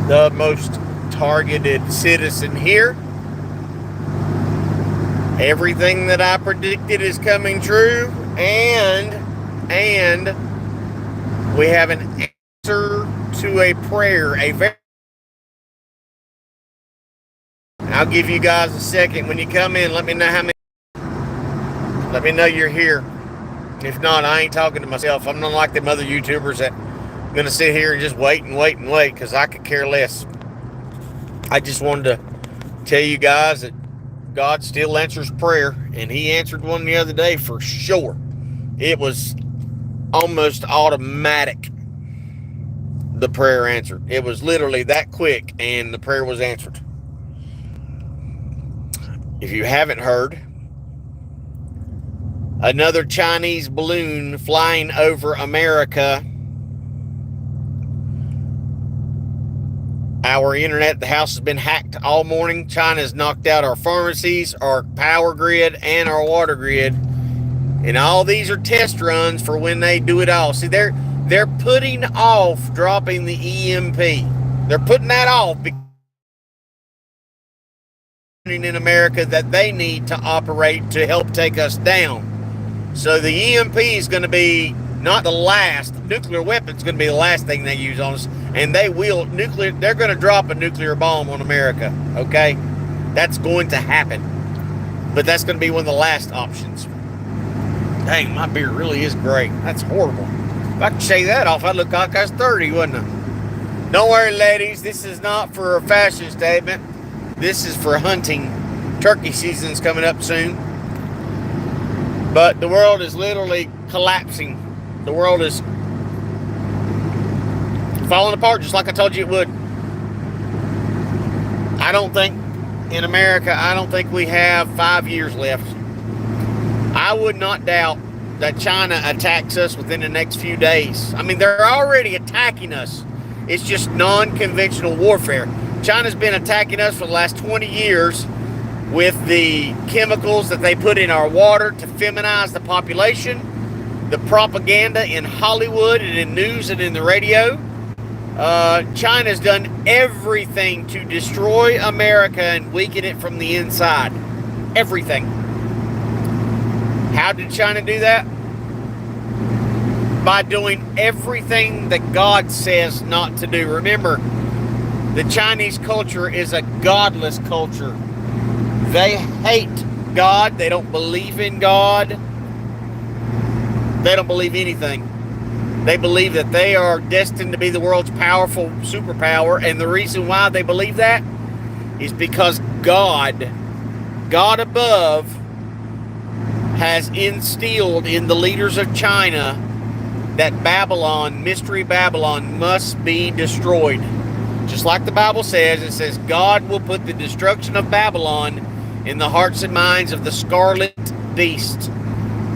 the most targeted citizen here. Everything that I predicted is coming true, and we have an answer to a prayer. I'll give you guys a second. When you come in, let me know how many. Let me know you're here. If not, I ain't talking to myself. I'm not like them other YouTubers that I'm going to sit here and just wait because I could care less. I just wanted to tell you guys that God still answers prayer, and He answered one the other day for sure. It was almost automatic, the prayer answered. It was literally that quick, and the prayer was answered. If you haven't heard, another Chinese balloon flying over America. Our internet at the house has been hacked all morning. China's knocked out our pharmacies, our power grid, and our water grid. And all these are test runs for when they do it all. See, they're putting off dropping the EMP. They're putting that off because in America that they need to operate to help take us down. So the EMP is going to be not the last. Nuclear weapons going to be the last thing they use on us, and they're going to drop a nuclear bomb on America. Okay, that's going to happen, but that's going to be one of the last options. Dang, my beard really is great. That's horrible. If I could shave that off, I'd look like I was 30, wouldn't I? Don't worry, ladies. This is not for a fashion statement. This is for hunting. Turkey season's coming up soon. But the world is literally collapsing. The world is falling apart just like I told you it would. I don't think, in America, I don't think we have 5 years left. I would not doubt that China attacks us within the next few days. I mean, they're already attacking us. It's just non-conventional warfare. China's been attacking us for the last 20 years with the chemicals that they put in our water to feminize the population, the propaganda in Hollywood and in news and in the radio. China's done everything to destroy America and weaken it from the inside. Everything. How did China do that? By doing everything that God says not to do. Remember, the Chinese culture is a godless culture. They hate God. They don't believe in God. They don't believe anything. They believe that they are destined to be the world's powerful superpower. And the reason why they believe that is because God above, has instilled in the leaders of China that Babylon, Mystery Babylon, must be destroyed. Just like the Bible says, it says God will put the destruction of Babylon in the hearts and minds of the scarlet beast.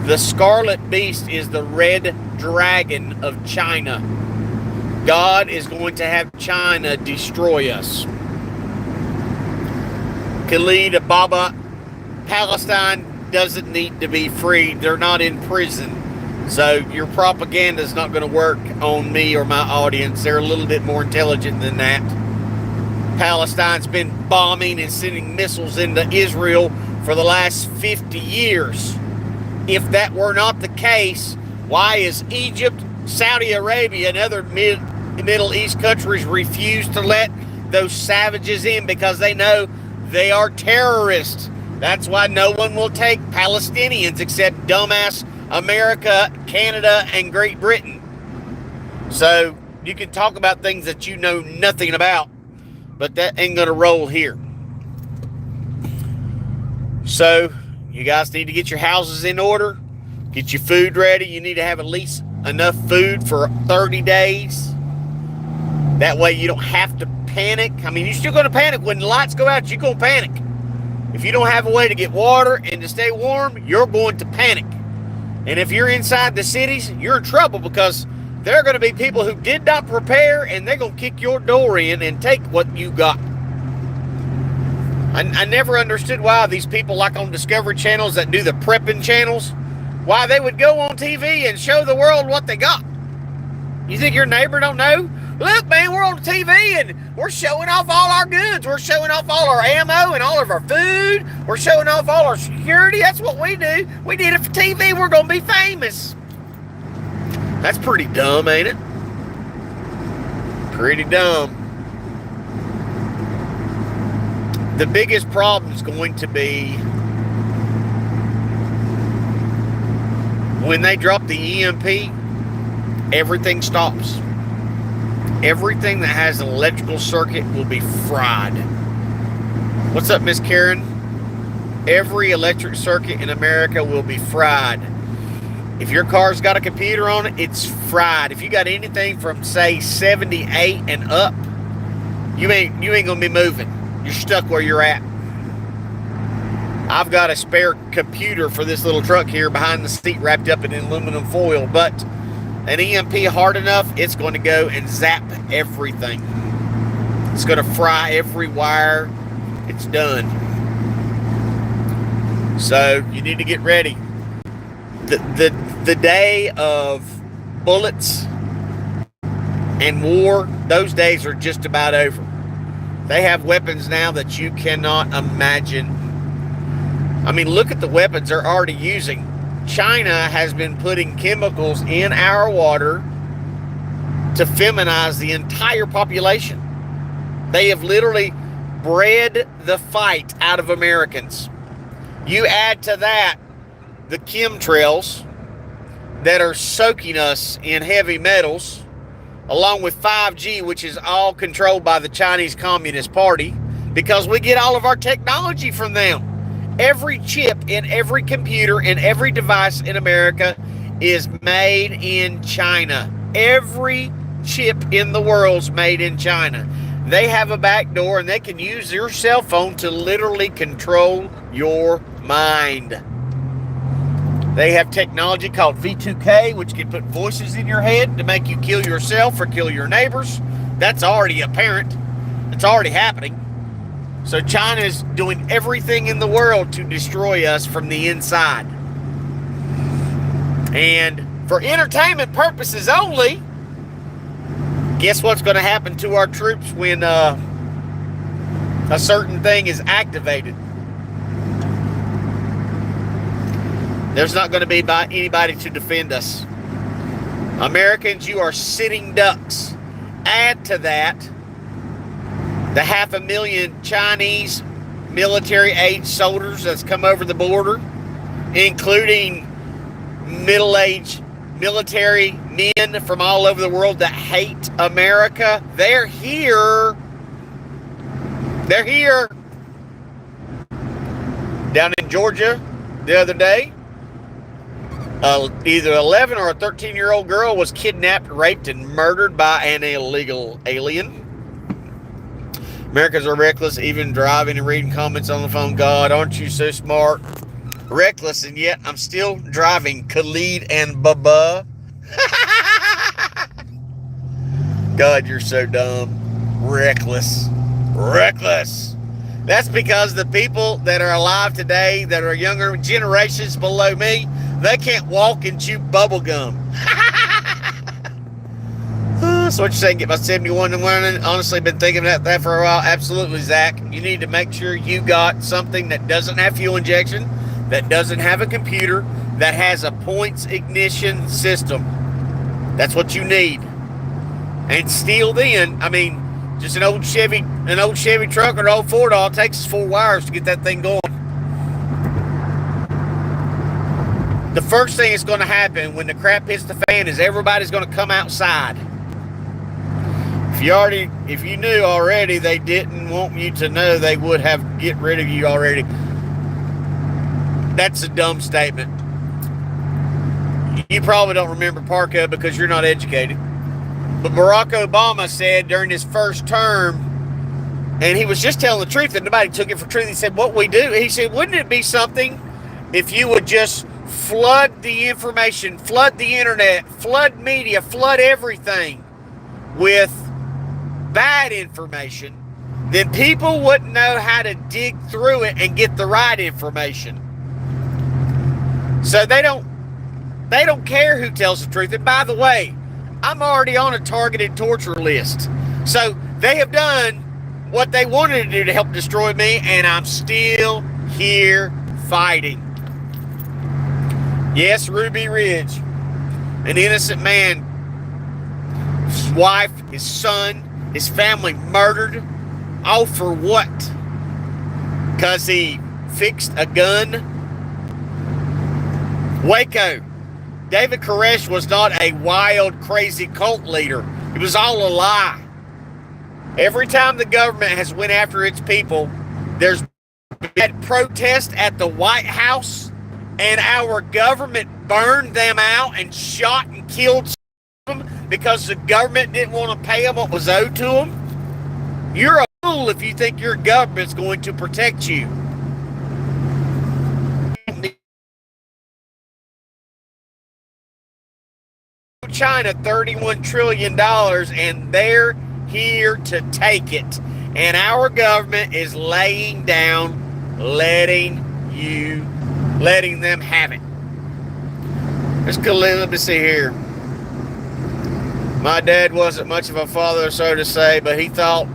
The scarlet beast is the red dragon of China. God is going to have China destroy us. Khalid Ababa, Palestine doesn't need to be freed. They're not in prison. So your propaganda is not going to work on me or my audience. They're a little bit more intelligent than that. Palestine's been bombing and sending missiles into Israel for the last 50 years. If that were not the case, why is Egypt, Saudi Arabia, and other Middle East countries refuse to let those savages in? Because they know they are terrorists. That's why no one will take Palestinians except dumbass America, Canada, and Great Britain. So you can talk about things that you know nothing about, but that ain't going to roll here. So you guys need to get your houses in order, get your food ready. You need to have at least enough food for 30 days. That way you don't have to panic. I mean, you're still going to panic when the lights go out. You're going to panic. If you don't have a way to get water and to stay warm, you're going to panic. And if you're inside the cities, you're in trouble because there are going to be people who did not prepare and they're going to kick your door in and take what you got. I never understood why these people like on Discovery channels that do the prepping channels, why they would go on TV and show the world what they got. You think your neighbor don't know? Look, man, we're on the TV and we're showing off all our goods. We're showing off all our ammo and all of our food. We're showing off all our security. That's what we do. We did it for TV. We're going to be famous. That's pretty dumb, ain't it? Pretty dumb. The biggest problem is going to be when they drop the EMP, everything stops. Everything that has an electrical circuit will be fried. What's up, Miss Karen? Every electric circuit in America will be fried. If your car's got a computer on it, it's fried. If you got anything from, say, 78 and up, you ain't gonna be moving. You're stuck where you're at. I've got a spare computer for this little truck here behind the seat wrapped up in aluminum foil, but an EMP hard enough, it's going to go and zap everything. It's going to fry every wire. It's done. So you need to get ready. The day of bullets and war, those days are just about over. They have weapons now that you cannot imagine. I mean, look at the weapons they're already using. China has been putting chemicals in our water to feminize the entire population. They have literally bred the fight out of Americans. You add to that the chemtrails that are soaking us in heavy metals, along with 5G, which is all controlled by the Chinese Communist Party, because we get all of our technology from them. Every chip in every computer in every device in America is made in China. Every chip in the world's made in China. They have a back door and they can use your cell phone to literally control your mind. They have technology called V2K, which can put voices in your head to make you kill yourself or kill your neighbors. That's already apparent. It's already happening. So China is doing everything in the world to destroy us from the inside. And for entertainment purposes only, guess what's going to happen to our troops when a certain thing is activated? There's not going to be anybody to defend us. Americans, you are sitting ducks. Add to that the 500,000 Chinese military-age soldiers that's come over the border, including middle-aged military men from all over the world that hate America. They're here. They're here. Down in Georgia the other day, either 11 or a 13-year-old girl was kidnapped, raped, and murdered by an illegal alien. Americans are reckless, even driving and reading comments on the phone. God, aren't you so smart? Reckless, and yet I'm still driving. Khalid and Bubba. God, you're so dumb. Reckless. Reckless. That's because the people that are alive today, that are younger generations below me, they can't walk and chew bubble gum. So what you saying? Get my 71 and running? Honestly, been thinking about that for a while. Absolutely, Zach. You need to make sure you got something that doesn't have fuel injection, that doesn't have a computer, that has a points ignition system. That's what you need. And still then, I mean, just an old Chevy truck or an old Ford, all it takes is 4 wires to get that thing going. The first thing that's going to happen when the crap hits the fan is everybody's going to come outside. If you knew already, they didn't want you to know, they would have get rid of you already. That's a dumb statement. You probably don't remember Parka because you're not educated. But Barack Obama said during his first term, and he was just telling the truth, and nobody took it for truth. He said, what we do, he said, wouldn't it be something if you would just flood the information, flood the internet, flood media, flood everything with bad information, then people wouldn't know how to dig through it and get the right information. So they don't care who tells the truth. And by the way, I'm already on a targeted torture list. So they have done what they wanted to do to help destroy me, and I'm still here fighting. Yes, Ruby Ridge, an innocent man, his wife, his son, his family murdered. All for what? Because he fixed a gun? Waco. David Koresh was not a wild, crazy cult leader. It was all a lie. Every time the government has went after its people, there's been protest at the White House, and our government burned them out and shot and killed them because the government didn't want to pay them what was owed to them. You're a fool if you think your government's going to protect you. China $31 trillion, and they're here to take it. And our government is laying down, letting them have it. Let me see here. My dad wasn't much of a father, so to say, but he taught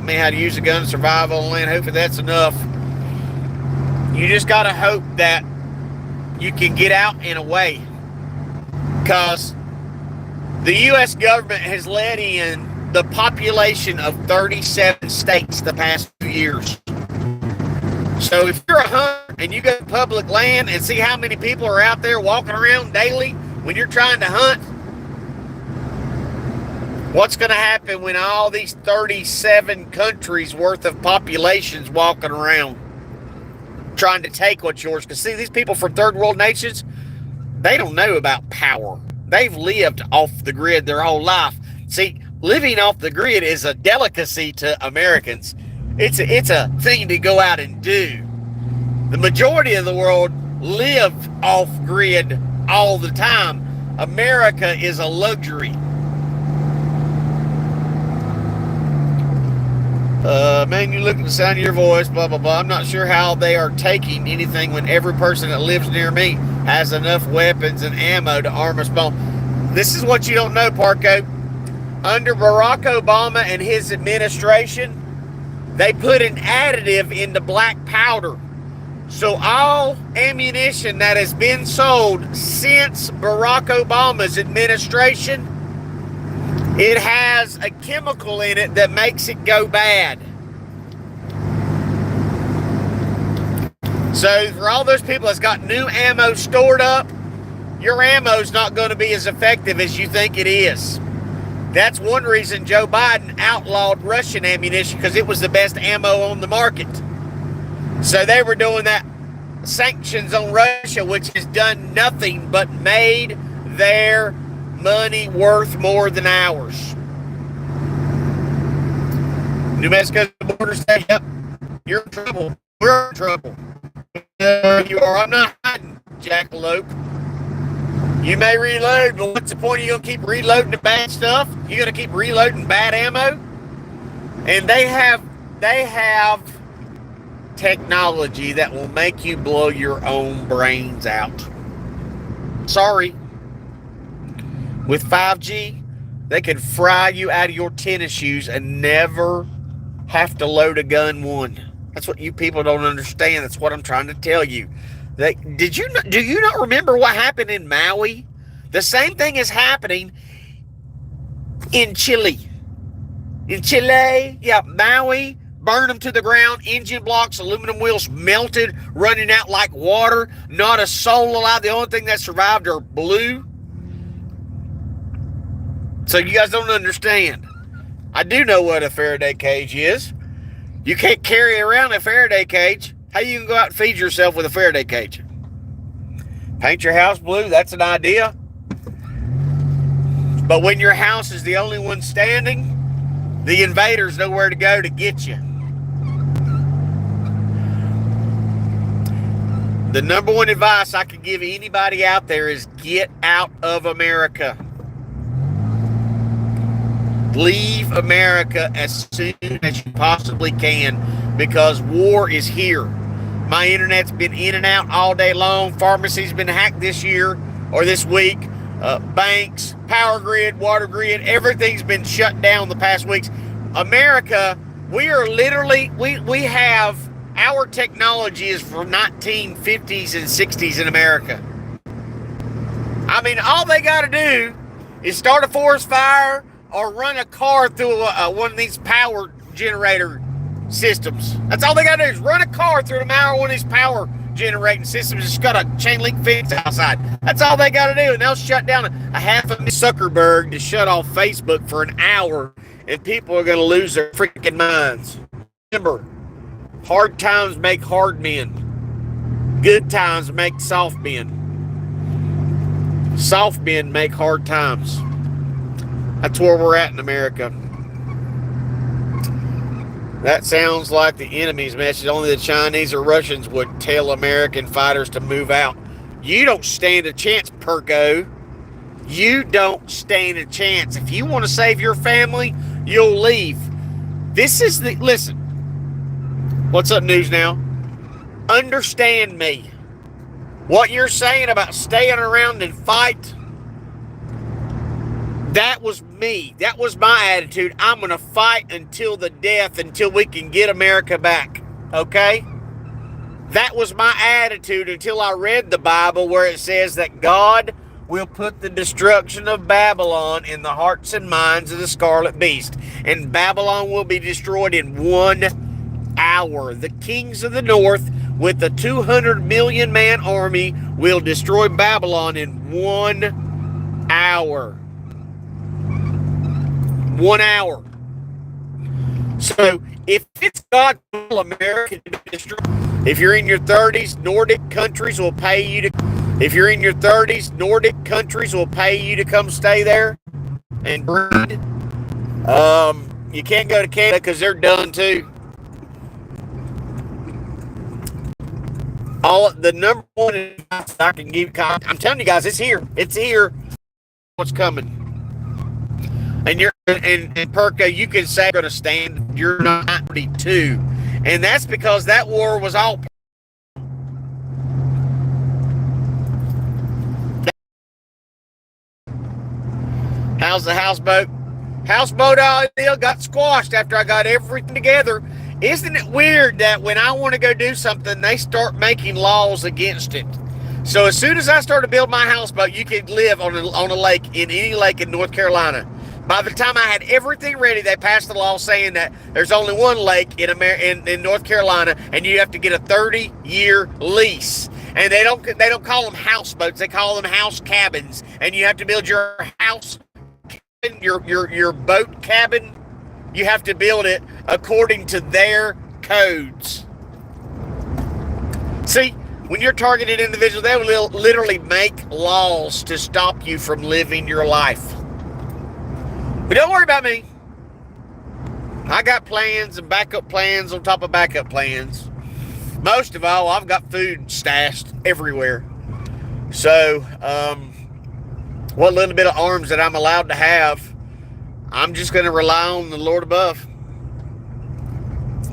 me how to use a gun, survive on land. Hopefully that's enough. You just got to hope that you can get out and away. Because the U.S. government has let in the population of 37 states the past 2 years. So if you're a hunter and you go to public land and see how many people are out there walking around daily when you're trying to hunt, what's going to happen when all these 37 countries worth of populations walking around trying to take what's yours? Because see, these people from third world nations, they don't know about power. They've lived off the grid their whole life. See, living off the grid is a delicacy to Americans. It's a thing to go out and do. The majority of the world live off grid all the time. America is a luxury. Man, you look at the sound of your voice, blah, blah, blah. I'm not sure how they are taking anything when every person that lives near me has enough weapons and ammo to arm us both. This is what you don't know, Parko. Under Barack Obama and his administration, they put an additive into black powder. So all ammunition that has been sold since Barack Obama's administration, it has a chemical in it that makes it go bad. So for all those people that's got new ammo stored up, your ammo's not going to be as effective as you think it is. That's one reason Joe Biden outlawed Russian ammunition, because it was the best ammo on the market. So they were doing that sanctions on Russia, which has done nothing but made their money worth more than ours. New Mexico's the border state. Yep, you're in trouble. We're in trouble. You are. I'm not hiding, jackalope. You may reload, but what's the point? Are you going to keep reloading the bad stuff? You're going to keep reloading bad ammo? And they have technology that will make you blow your own brains out. Sorry. With 5G, they can fry you out of your tennis shoes and never have to load a gun one. That's what you people don't understand. That's what I'm trying to tell you. Do you not remember what happened in Maui? The same thing is happening in Chile. In Chile, yeah, Maui, burned them to the ground, engine blocks, aluminum wheels melted, running out like water, not a soul alive. The only thing that survived are blue. So you guys don't understand. I do know what a Faraday cage is. You can't carry around a Faraday cage. How you can go out and feed yourself with a Faraday cage? Paint your house blue, that's an idea. But when your house is the only one standing, the invaders know where to go to get you. The number one advice I could give anybody out there is get out of America. Leave America as soon as you possibly can, because war is here. My internet's been in and out all day long. Pharmacy's been hacked this year or this week. banks, power grid, water grid, everything's been shut down the past weeks. America, we are literally, we have, our technology is from 1950s and 60s in America. I mean, all they got to do is start a forest fire or run a car through one of these power generator systems. That's all they got to do is run a car through the mouth of one of these power generating systems. It's got a chain link fence outside. That's all they got to do, and they'll shut down a half of Zuckerberg to shut off Facebook for an hour, and people are going to lose their freaking minds. Remember, hard times make hard men. Good times make soft men. Soft men make hard times. That's where we're at in America. That sounds like the enemy's message. Only the Chinese or Russians would tell American fighters to move out. You don't stand a chance, Perko. You don't stand a chance. If you want to save your family, you'll leave. This is the... Listen. What's up, News Now? Understand me. What you're saying about staying around and fight, that was me. That was my attitude. I'm going to fight until the death, until we can get America back. Okay? That was my attitude until I read the Bible where it says that God will put the destruction of Babylon in the hearts and minds of the scarlet beast. And Babylon will be destroyed in 1 hour. The kings of the north with a 200 million man army will destroy Babylon in 1 hour. 1 hour. So if it's God's will, America to be destroyed. If you're in your 30s, Nordic countries will pay you to. If you're in your 30s, Nordic countries will pay you to come stay there and breed. You can't go to Canada because they're done too. The number one advice I can give, I'm telling you guys, it's here. It's here. What's coming? And Perka, you can say you're going to stand. You're not 42, and that's because that war was all. How's the houseboat? Houseboat idea got squashed after I got everything together. Isn't it weird that when I want to go do something, they start making laws against it? So as soon as I started to build my houseboat, you could live on a lake, in any lake in North Carolina. By the time I had everything ready, they passed the law saying that there's only one lake in North Carolina, and you have to get a 30-year lease. And they don't call them houseboats; they call them house cabins. And you have to build your house, your boat cabin. You have to build it according to their codes. See, when you're targeted individuals, they will literally make laws to stop you from living your life. But don't worry about me. I got plans and backup plans on top of backup plans. Most of all, I've got food stashed everywhere. So, what little bit of arms that I'm allowed to have, I'm just going to rely on the Lord above.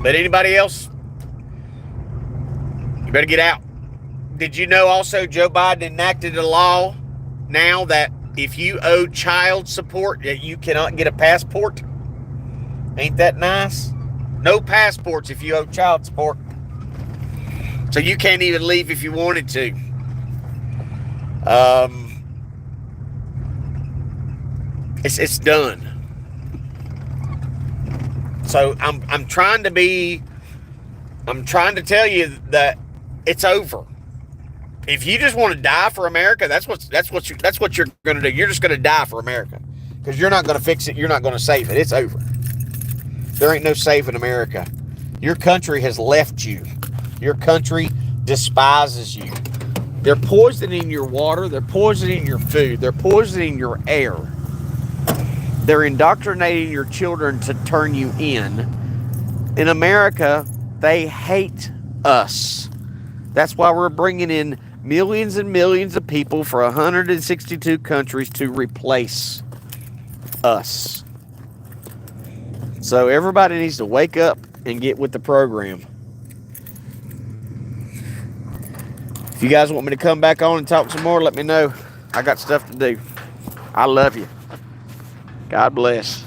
But anybody else, you better get out. Did you know also Joe Biden enacted a law now that if you owe child support, that you cannot get a passport? Ain't that nice? No passports if you owe child support. So you can't even leave if you wanted to. It's done. So I'm trying to tell you that it's over. If you just want to die for America, that's what you're going to do. You're just going to die for America because you're not going to fix it. You're not going to save it. It's over. There ain't no saving America. Your country has left you. Your country despises you. They're poisoning your water. They're poisoning your food. They're poisoning your air. They're indoctrinating your children to turn you in. In America, they hate us. That's why we're bringing in millions and millions of people for 162 countries to replace us. So everybody needs to wake up and get with the program. If you guys want me to come back on and talk some more, let me know. I got stuff to do. I love you. God bless.